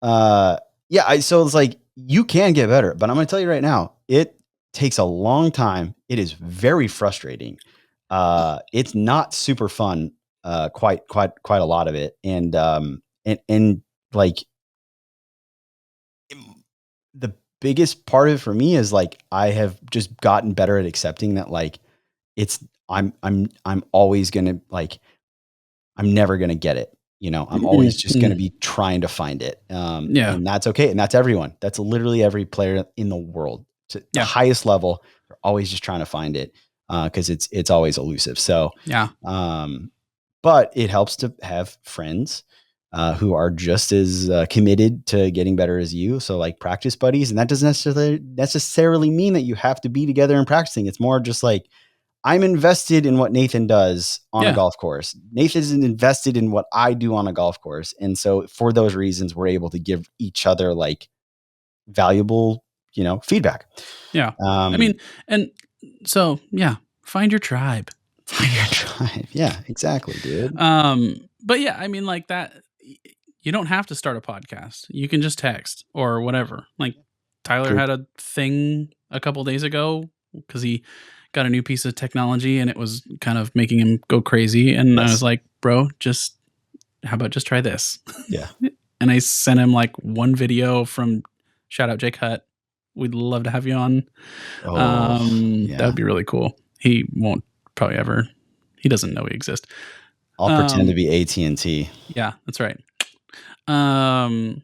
Yeah. So it's like you can get better, but I'm going to tell you right now, it takes a long time. It is very frustrating. It's not super fun. Quite a lot of it, and like the biggest part of it for me is like I have just gotten better at accepting that like it's I'm always gonna like I'm never gonna get it. You know, I'm always just gonna be trying to find it. Yeah. And that's okay. And that's everyone. That's literally every player in the world to the highest level. They're always just trying to find it because it's always elusive. So Yeah. but it helps to have friends who are just as committed to getting better as you. So like practice buddies, and that doesn't necessarily mean that you have to be together and practicing. It's more just like I'm invested in what Nathan does on a golf course. Nathan's invested in what I do on a golf course. And so for those reasons, we're able to give each other like valuable, feedback. Yeah. I mean, and so, yeah, find your tribe. Find your tribe. Yeah, exactly, dude. But yeah, I mean, like that, you don't have to start a podcast. You can just text or whatever. Like Tyler had a thing a couple days ago because he got a new piece of technology and it was kind of making him go crazy. And I was like, bro, how about just try this? Yeah. And I sent him like one video from shout out Jake Hutt. We'd love to have you on. That would be really cool. He won't probably ever. He doesn't know we exist. I'll pretend to be AT&T. Yeah, that's right. And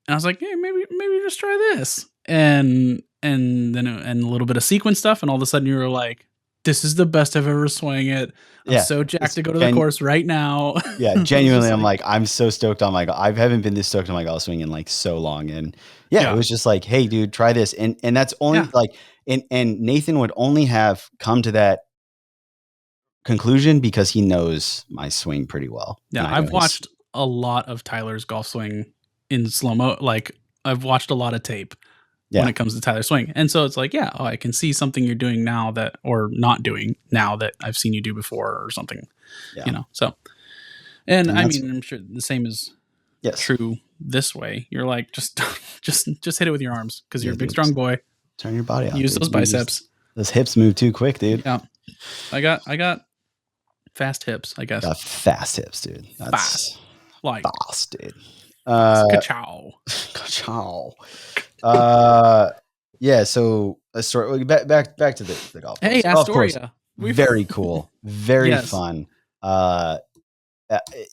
I was like, hey, maybe just try this. And then a little bit of sequence stuff, and all of a sudden you were like, this is the best I've ever swung it. I'm so jacked to go to the course right now. Yeah, genuinely, I'm like, I'm so stoked on my golf. I haven't been this stoked on my golf swing in like so long. And it was just like, hey, dude, try this. And that's only like, and Nathan would only have come to that conclusion because he knows my swing pretty well. Yeah, I've watched a lot of Tyler's golf swing in slow-mo. Like I've watched a lot of tape when it comes to Tyler's swing. And so it's like, I can see something you're doing now or not doing now that I've seen you do before or something, so. And I mean, I'm sure the same is true this way. You're like, just hit it with your arms because you're a big, strong boy. Turn your body out. Use those biceps. Those hips move too quick, dude. Yeah. I got fast hips, I guess. Got fast hips, dude. That's fast. Like fast, dude. Ka-chow. Ka-chow. Yeah, so Astoria, back to the golf course. Hey, Astoria. Very cool. Very fun.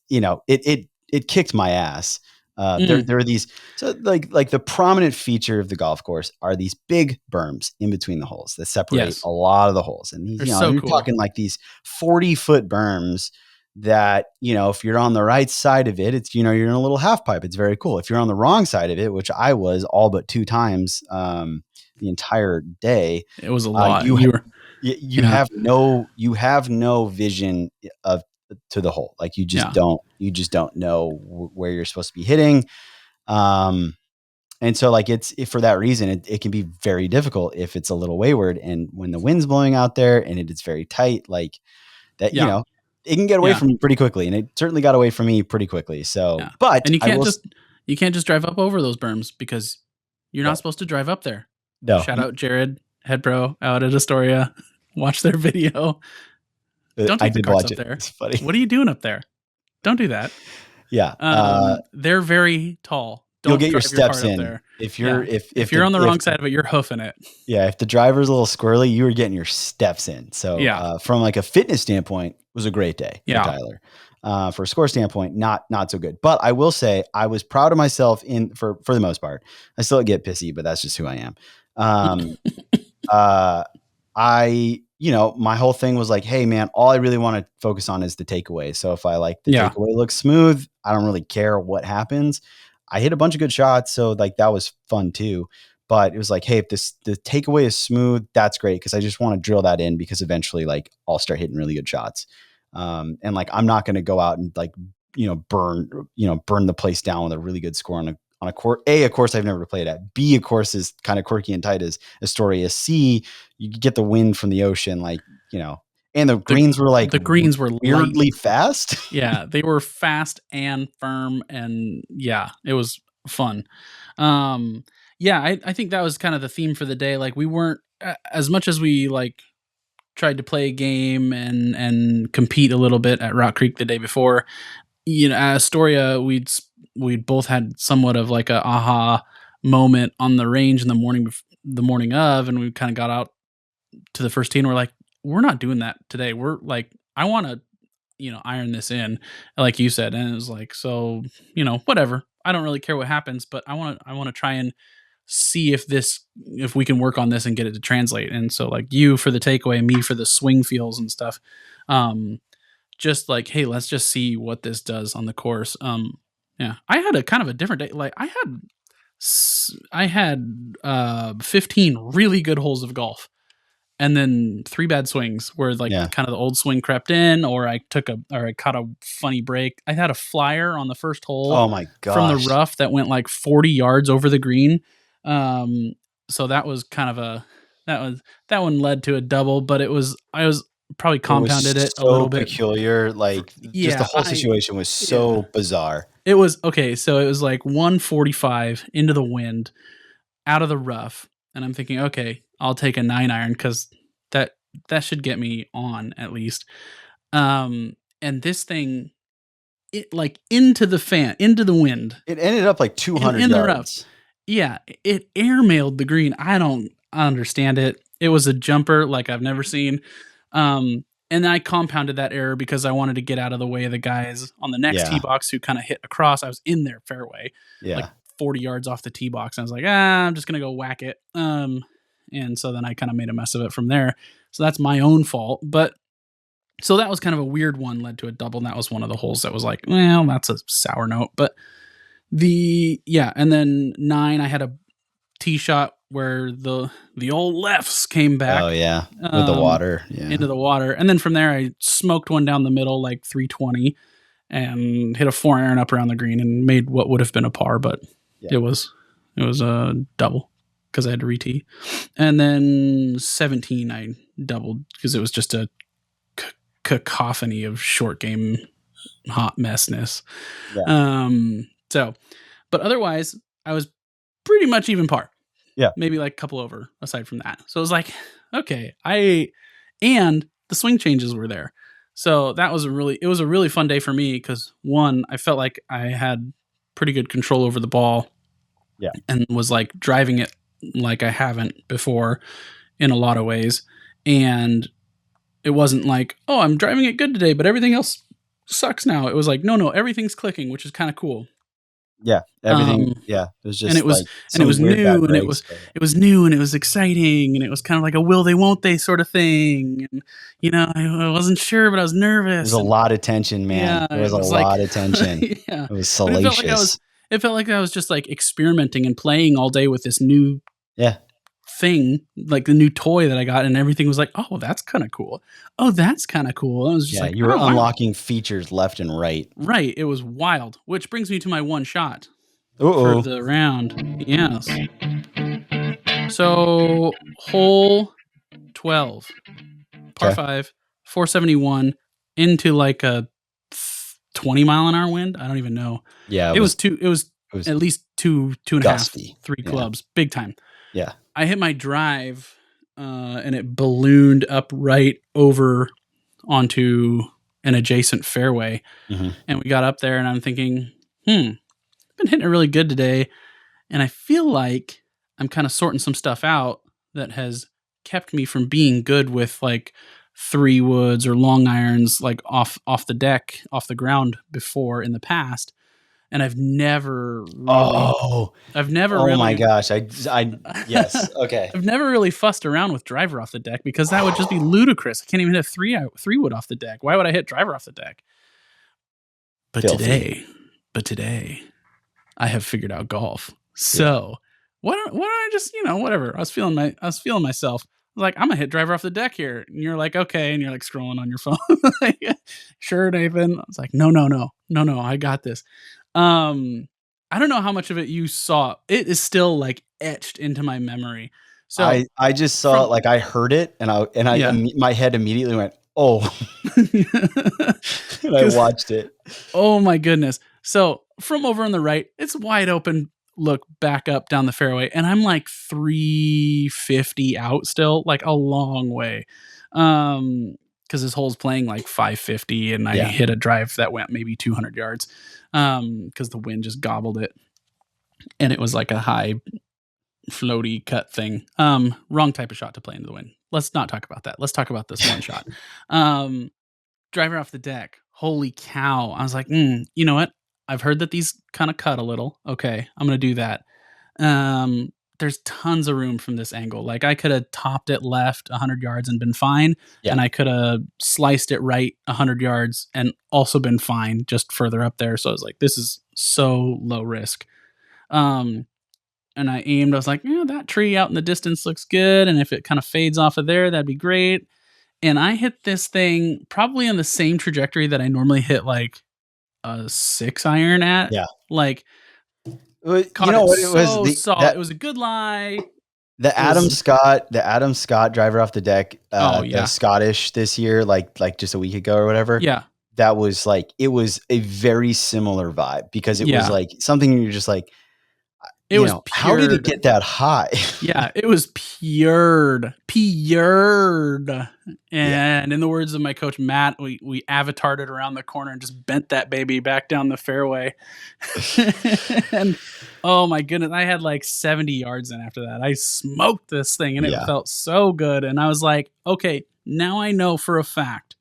It kicked my ass. There are these, so like the prominent feature of the golf course are these big berms in between the holes that separate a lot of the holes. And these, you're talking like these 40-foot berms that, if you're on the right side of it, it's, you're in a little half pipe. It's very cool. If you're on the wrong side of it, which I was all but 2 times, the entire day, it was a lot. You have no vision to the hole. Like you just don't know where you're supposed to be hitting. And so like for that reason, it can be very difficult if it's a little wayward, and when the wind's blowing out there and it's very tight, like that, it can get away from you pretty quickly. And it certainly got away from me pretty quickly. So, but you can't just drive up over those berms because you're not supposed to drive up there. No. Shout out Jared, head pro out at Astoria. Watch their video. Don't take the carts up there. It's funny. What are you doing up there? Don't do that. Yeah. They're very tall. You'll get your steps in there. If you're on the wrong side of it, you're hoofing it. Yeah. If the driver's a little squirrely, you were getting your steps in. So from like a fitness standpoint, it was a great day for Tyler. For a score standpoint, not so good. But I will say I was proud of myself for the most part. I still get pissy, but that's just who I am. Uh, my whole thing was like, hey man, all I really want to focus on is the takeaway. So if I like the Yeah. takeaway looks smooth, I don't really care what happens. I hit a bunch of good shots, so like that was fun too. But it was like, hey, if the takeaway is smooth, that's great because I just want to drill that in because eventually like I'll start hitting really good shots. And like I'm not going to go out and like burn the place down with a really good score on a course. A course I've never played at. B, a course is kind of quirky and tight as Astoria. C, you get the wind from the ocean, and the greens were like the greens were weirdly light. fast. Yeah, they were fast and firm, and yeah, it was fun. Yeah, I think that was kind of the theme for the day. Like we weren't as much as we like tried to play a game and compete a little bit at Rock Creek the day before. At Astoria, we'd both had somewhat of like a aha moment on the range in the morning of, and we kind of got out to the first tee and we're like, we're not doing that today. We're like, I want to iron this in, like you said. And it was like, so, whatever. I don't really care what happens, but I want to try and see if we can work on this and get it to translate. And so like you for the takeaway and me for the swing feels and stuff. Just like, hey, let's just see what this does on the course. Yeah, I had a kind of a different day. Like I had 15 really good holes of golf, and then 3 bad swings where like kind of the old swing crept in, or I caught a funny break. I had a flyer on the first hole. Oh my gosh. From the rough that went like 40 yards over the green. So that was kind of that one led to a double, but I was probably compounded it a little bit. Peculiar. Like just the whole situation was so bizarre. It was okay. So it was like 145 into the wind out of the rough. And I'm thinking, okay, I'll take a 9-iron because that should get me on at least. And this thing, it like into the wind. It ended up like 200 in yards. The rough. Yeah, it airmailed the green. I don't understand it. It was a jumper like I've never seen. And I compounded that error because I wanted to get out of the way of the guys on the next tee box who kind of hit across. I was in their fairway. Yeah. Like 40 yards off the tee box. And I was like, I'm just going to go whack it. And so then I kind of made a mess of it from there. So that's my own fault. But so that was kind of a weird one, led to a double. And that was one of the holes that was like, well, that's a sour note. But and then 9, I had a tee shot where the old lefts came back. Oh yeah. With the water. Yeah. Into the water. And then from there, I smoked one down the middle, like 320. And hit a 4-iron up around the green and made what would have been a par, but it was a double because I had to re-tee. And then 17, I doubled because it was just a cacophony of short game hot messness. Yeah. But otherwise, I was pretty much even par. Yeah. Maybe like a couple over aside from that. So it was like, okay, and the swing changes were there. So that was a really fun day for me because one, I felt like I had pretty good control over the ball. Yeah. And was like driving it like I haven't before in a lot of ways. And it wasn't like, oh, I'm driving it good today, but everything else sucks now. It was like, no, everything's clicking, which is kind of cool. Yeah, everything. It was just, and it was like and it was new, and breaks, it was new, and it was exciting, and it was kind of like a will they, won't they sort of thing. And I wasn't sure, but I was nervous. There was a lot of tension, man. Yeah, there was a lot of tension. Yeah, it was salacious. It felt like I was just like experimenting and playing all day with this new thing, like the new toy that I got, and everything was like, oh, that's kind of cool. Oh, that's kind of cool. I was just like, you were unlocking features left and right. Right. It was wild, which brings me to my one shot for the round. Yes. So hole 12, par 5, 471 into like a 20-mile-an-hour wind. I don't even know. Yeah. It was at least two and gusty. a half, 3 clubs, big time. Yeah. I hit my drive, and it ballooned up right over onto an adjacent fairway. Mm-hmm. And we got up there, and I'm thinking, I've been hitting it really good today. And I feel like I'm kind of sorting some stuff out that has kept me from being good with like three woods or long irons like off the deck, off the ground before in the past, and I've never really Oh, I've never oh my really gosh. Yes. Okay. I've never really fussed around with driver off the deck because that would just be ludicrous. I can't even hit three wood off the deck. Why would I hit driver off the deck? But Filthy. today, I have figured out golf. So why don't I just, whatever. I was feeling myself. I was like, I'm gonna hit driver off the deck here. And you're like, okay, and you're like scrolling on your phone. Like, sure, Nathan. I was like, no, I got this. I don't know how much of it you saw. It is still like etched into my memory. So I just saw it, like I heard it yeah. my head immediately went, oh, and I watched it. Oh my goodness. So from over on the right, it's wide open look back up down the fairway, and I'm like 350 out still, like a long way. Because this hole's playing like 550, and I hit a drive that went maybe 200 yards. Because the wind just gobbled it, and it was like a high floaty cut thing. Wrong type of shot to play into the wind. Let's not talk about that. Let's talk about this one shot. Driver off the deck. Holy cow. I was like, you know what? I've heard that these kind of cut a little. Okay, I'm going to do that. There's tons of room from this angle. Like I could have topped it left 100 yards and been fine. Yeah. And I could have sliced it right 100 yards and also been fine just further up there. So I was like, this is so low risk. And I aimed. I was like, that tree out in the distance looks good. And if it kind of fades off of there, that'd be great. And I hit this thing probably on the same trajectory that I normally hit like a 6 iron at. Yeah. Like, you know what it was? It was a good lie. The Adam Scott driver off the deck, the Scottish this year, like just a week ago or whatever. Yeah. That was like, it was a very similar vibe because it was like something you're just like, how did it get that high? Yeah, it was pured. And in the words of my coach, Matt, we avatared it around the corner and just bent that baby back down the fairway. And oh my goodness, I had like 70 yards in after that. I smoked this thing and it felt so good. And I was like, okay, now I know for a fact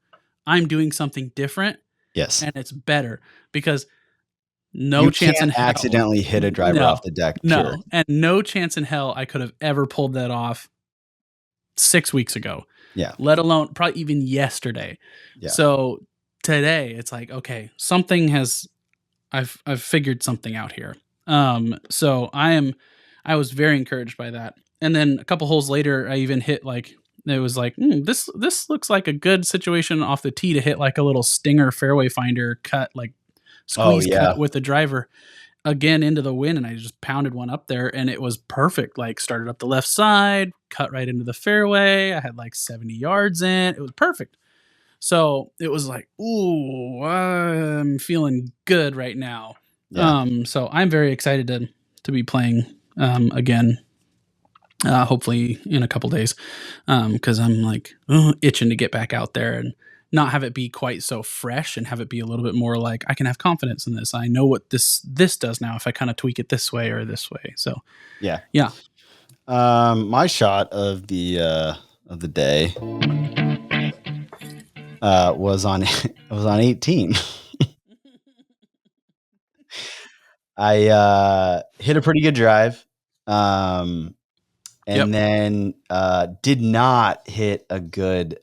I'm doing something different. Yes. And it's better because no chance in hell. Accidentally hit a driver off the deck. No, and no chance in hell I could have ever pulled that off 6 weeks ago. Yeah. Let alone probably even yesterday. Yeah. So today it's like, okay, I've figured something out here. So I was very encouraged by that. And then a couple holes later, I even hit it was like, this looks like a good situation off the tee to hit like a little stinger fairway finder cut, like squeeze cut with the driver again into the wind, and I just pounded one up there and it was perfect. Like started up the left side, cut right into the fairway. I had like 70 yards in. It was perfect. So it was like, ooh, I'm feeling good right now. Yeah. So I'm very excited to be playing again. Hopefully in a couple days. Cause I'm like itching to get back out there and not have it be quite so fresh and have it be a little bit more like I can have confidence in this. I know what this does now if I kind of tweak it this way or this way. So yeah. My shot of the day was on 18. I hit a pretty good drive. And then did not hit a good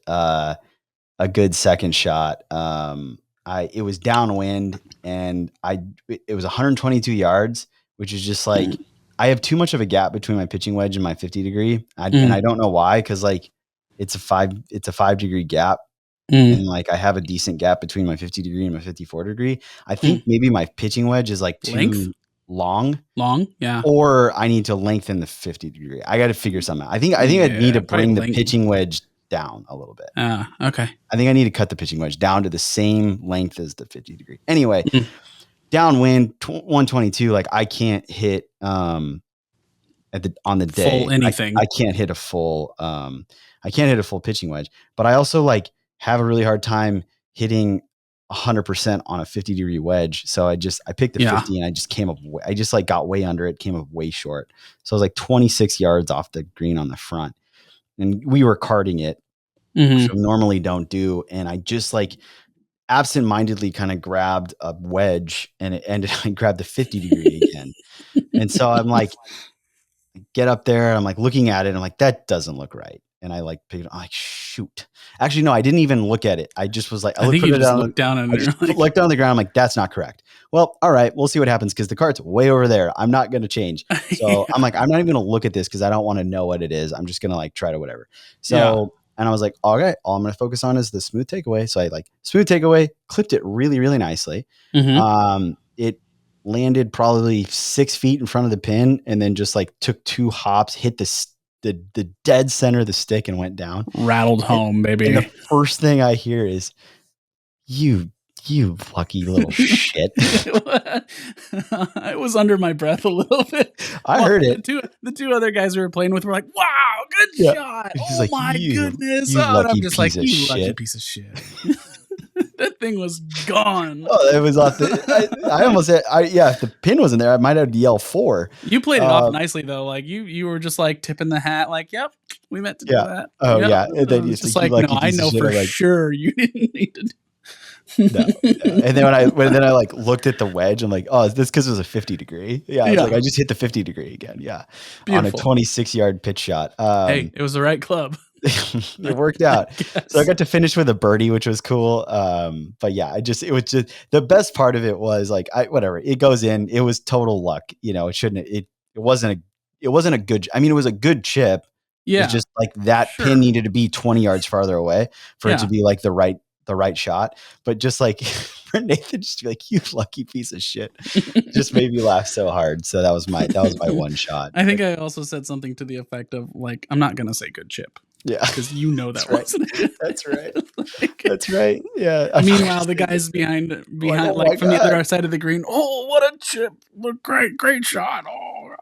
second shot. It was downwind and it was 122 yards, which is just like, I have too much of a gap between my pitching wedge and my 50 degree. And I don't know why. Cause like it's a 5 degree gap. And like, I have a decent gap between my 50 degree and my 54 degree. I think maybe my pitching wedge is like too long. Yeah. Or I need to lengthen the 50 degree. I got to figure something out. I think I need to bring the pitching wedge down a little bit. Okay. I think I need to cut the pitching wedge down to the same length as the 50 degree. Anyway, downwind 122. Like I can't hit on the day full anything. I can't hit a full pitching wedge. But I also like have a really hard time hitting 100% on a 50 degree wedge. So I picked the 50 and I just came up. I just like got way under it, came up way short. So I was like 26 yards off the green on the front. And we were karting it. which Mhm. I normally don't do, and I just, like, absent-mindedly kinda grabbed a wedge, and it ended I grabbed the 50 degree again, and so I'm like get up there, and I'm, like, looking at it, and I'm like, "That doesn't look right." And I, like, pick it I'm like, "Shoot." Actually, no, I didn't even look at it. I just was like I I think put you it just down looked down and I you're just put like, looked down on the ground, I'm like, "That's not correct." "Well, alright, we'll see what happens because the cart's way over there. I'm not gonna change." So, I'm yeah, like, "I'm not even gonna look at this because I don't wanna know what it is. I'm just gonna, like, try to whatever." yeah. So and I was like, "Okay, all I'm gonna focus on is the smooth takeaway." So I, like, smooth takeaway, clipped it really, really nicely. Mhm. It landed probably 6 feet in front of the pin and then just, like, took 2 hops, hit the dead center of the stick and went down. Rattled And home, and the baby. first thing I hear is, "You you lucky little shit." I was under my breath a little bit. I Well, heard the it. 2 the 2 other guys we were playing with were like, "Wow, good Yeah. shot. He's Oh like, my goodness." you Oh, and I'm lucky just like, piece of "You lucky shit." piece of shit." That thing was gone. Oh, it was off the I almost said yeah, if the pin wasn't there, I might have yelled 4. You played it off Um, nicely though, like, you were just, like, tipping the hat, like, "Yep, we meant to do yeah. that. Oh, Yep." yeah, and then It's it's just like, "You like, "No, lucky I piece of know shit." for I'm like, sure you didn't need to "No, no." do." And then when then I, like, looked at the wedge, I'm like, "Oh, is this because it was a 50 degree?" Yeah, I was like, Yeah, "I just hit the 50 degree again." Yeah, on a beautiful. 26-yard pitch shot. Hey, it was the right club, It I worked I out. So I guess. got to finish with a birdie, which was cool. But yeah, it was just the best part of it was like whatever, it goes in. It was total luck. You know, it shouldn't it wasn't it wasn't a good I mean, it was a good chip. It's Yeah, just like that pin sure. needed to be 20 yards farther away for it to Yeah. be like the right shot. But just like for Nathan just to be like, you lucky piece of shit, just made me laugh so hard. So that was my one shot. I think I also said something to the effect of, like, "I'm not gonna say good chip," Yeah. because you know That's that right. wasn't a good That's right. like, That's right. Yeah. I'm not gonna meanwhile, the say good guys like, behind, "Oh my like, from the god." other side of the green, "Oh, what a chip. Look, great shot. Oh."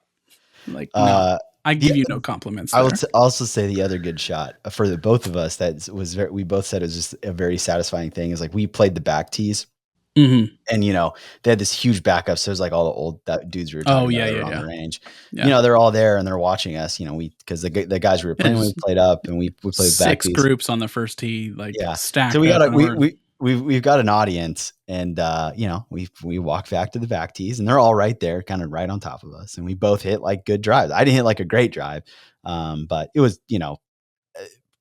Like, no, Uh, I the give you no compliments I will there. also say the other good shot for the both of us that was very we both said it was just a very satisfying thing is, like, we played the back tees Mhm. and, they had this huge backup, so it was, like, all the old that dudes we were Oh, talking about yeah, that yeah, were on the yeah. range. Yeah. They're all there and they're watching us, we 'cause the guys we were Yeah, playing with just played up and we played with back 6 tees. groups on the first tee, like, Yeah. So stacked we got up, a and we're we've got an audience and, we walk back to the back tees and they're all right there, kinda right on top of us, and we both hit, like, good drives. I didn't hit, like, a great drive, but it was,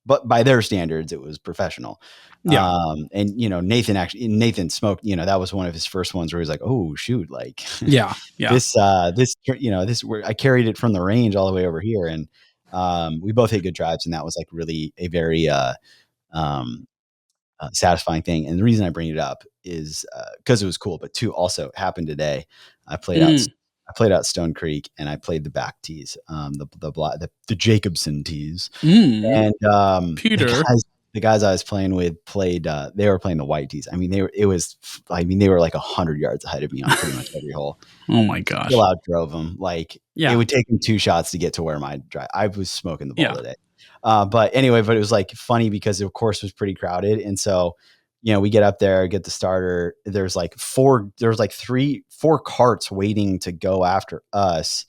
but by their standards, it was professional. yeah. And, Nathan smoked, that was one of his first ones where he was like, "Oh, shoot, like, Yeah, yeah. this where I carried it from the range all the way over here." And, we both hit good drives, and that was, like, really a very, um satisfying thing. And the reason I bring it up is because it was cool, but two also happened today. I played out. Mm. I played out Stone Creek, and I played the back tees, the Jacobson tees, Mm. and Peter. the guys I was playing with played. They were playing the white tees. I mean, they were. It was. I mean, they were like 100 yards ahead of me on pretty much every hole. Oh my Still gosh. outdrove them. Like it Yeah, would take them 2 shots to get to where my drive. I was smoking the ball yeah. today. But anyway, but it was like funny because of course it was pretty crowded. And so, we get up there, get the starter. There's like 4 carts waiting to go after us.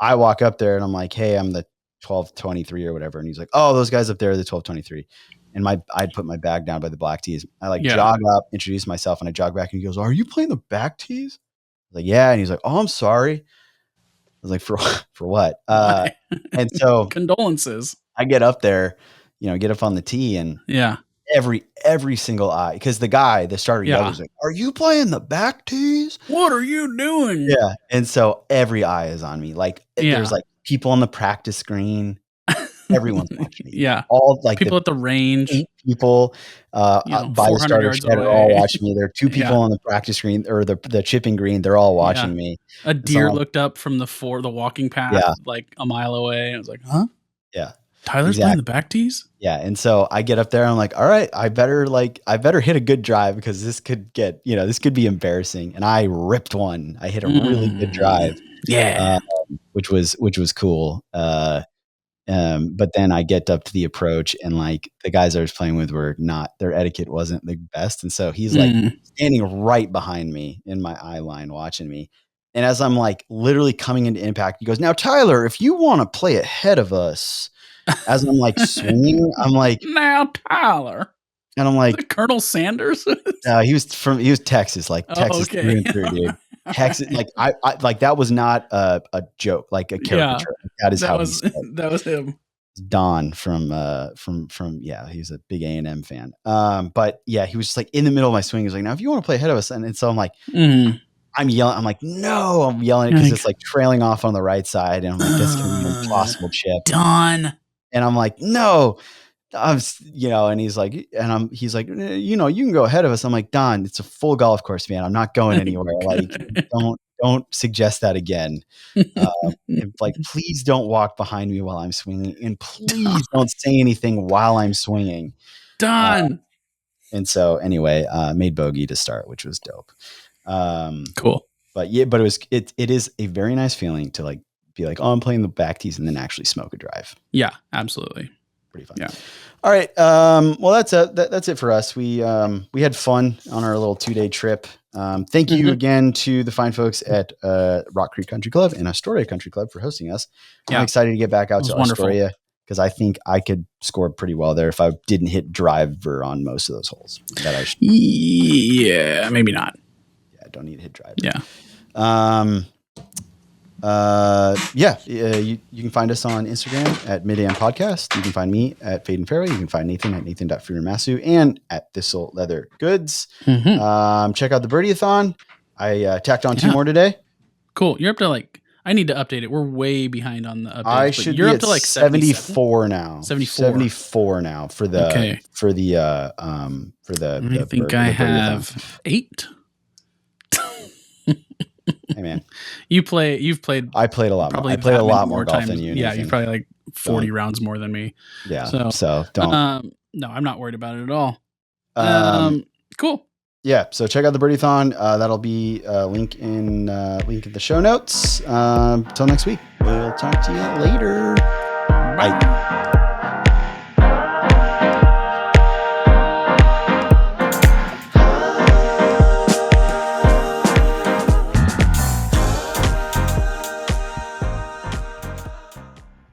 I walk up there and I'm like, "Hey, I'm the 1223 or whatever." And he's like, "Oh, those guys up there are the 1223." And I'd put my bag down by the black tees. I like Yeah. jog up, introduce myself, and I jog back and he goes, "Are you playing the back tees?" I was like, "Yeah." And he's like, "Oh, I'm sorry." I was like, "For for what?" Why? And so Condolences. I get up there, get up on the tee and Yeah, every single eye, because the starter yelled, yeah. he's like, "Are you playing the back tees?" "What are you doing?" Yeah, and so every eye is on me, like, there's, Yeah. like, people on the practice green, everyone's watching me, Yeah. all, like, the People at the range, 8 people, by the 400 starter yards shed are all away. watching me, there are 2 people Yeah, on the practice green or the chipping green, they're all yeah. watching me, A and so I'm deer like looked up from the walking path, yeah, like, a mile away, and was like, "Huh? yeah, Tyler's playing the exactly. back tees?" Yeah, and so I get up there, I'm like, "All right, I better hit a good drive because this could be embarrassing." And I ripped one. I hit a really good drive, Mm. Yeah. um, which was cool. But then I get up to the approach and, like, the guys I was playing with were not their etiquette wasn't the best, and so he's, like, Mm. standing right behind me in my eye line watching me, and as I'm, like, literally coming into impact, he goes, "Now, Tyler, if you wanna play ahead of us, as I'm like swinging, I'm like, now Tyler, and I'm is like, it Colonel Sanders? he was Texas, like Oh, Texas through okay. and through, dude. All Texas, right. like I like that was not a joke, like a Yeah, caricature. That is that how he was spoke. that was him. Don from yeah, he's a big A&M fan. But yeah, he was just like in the middle of my swing. He was like, now if you want to play ahead of us, and so I'm like, Mm. I'm yelling, I'm like, no, I'm yelling it because it's like trailing off on the right side, and I'm like, that's gonna be an impossible chip. Done. And I'm like, no, and he's like, he's like, you can go ahead of us. I'm like, Don, it's a full golf course, man. I'm not going anywhere. Like, don't suggest that again. And like, please don't walk behind me while I'm swinging, and please don't say anything while I'm swinging. Done. And so anyway, made bogey to start, which was dope. Cool. But yeah, but it is a very nice feeling to like be like, oh, I'm playing the back tees and then actually smoke a drive. Yeah, absolutely. Pretty fun. Yeah. All right. Well, that's it for us. We had fun on our little 2-day trip. Thank you again to the fine folks at Rock Creek Country Club and Astoria Country Club for hosting us. I'm excited to get back out to Astoria because I think I could score pretty well there if I didn't hit driver on most of those holes. Yeah, maybe not. Yeah, I don't need to hit driver. Yeah. You can find us on Instagram at Mid-Am Podcast. You can find me at Fade and Fairway. You can find Nathan at Nathan.Freemanmasu and at Thistle Leather Goods. Check out the Birdie-a-thon. I tacked on 2 more today. Cool. You're up to I need to update it. We're way behind on the updates. I should you're be up to 74 now. 74 now for the I think I have 8. Hey man, you've played. I played a lot more. I played a lot more golf than you. Yeah, you probably 40 rounds more than me. Yeah. So don't. No, I'm not worried about it at all. Cool. Yeah. So check out the Birdie-a-thon. That'll be link in the show notes. Till next week. We'll talk to you later.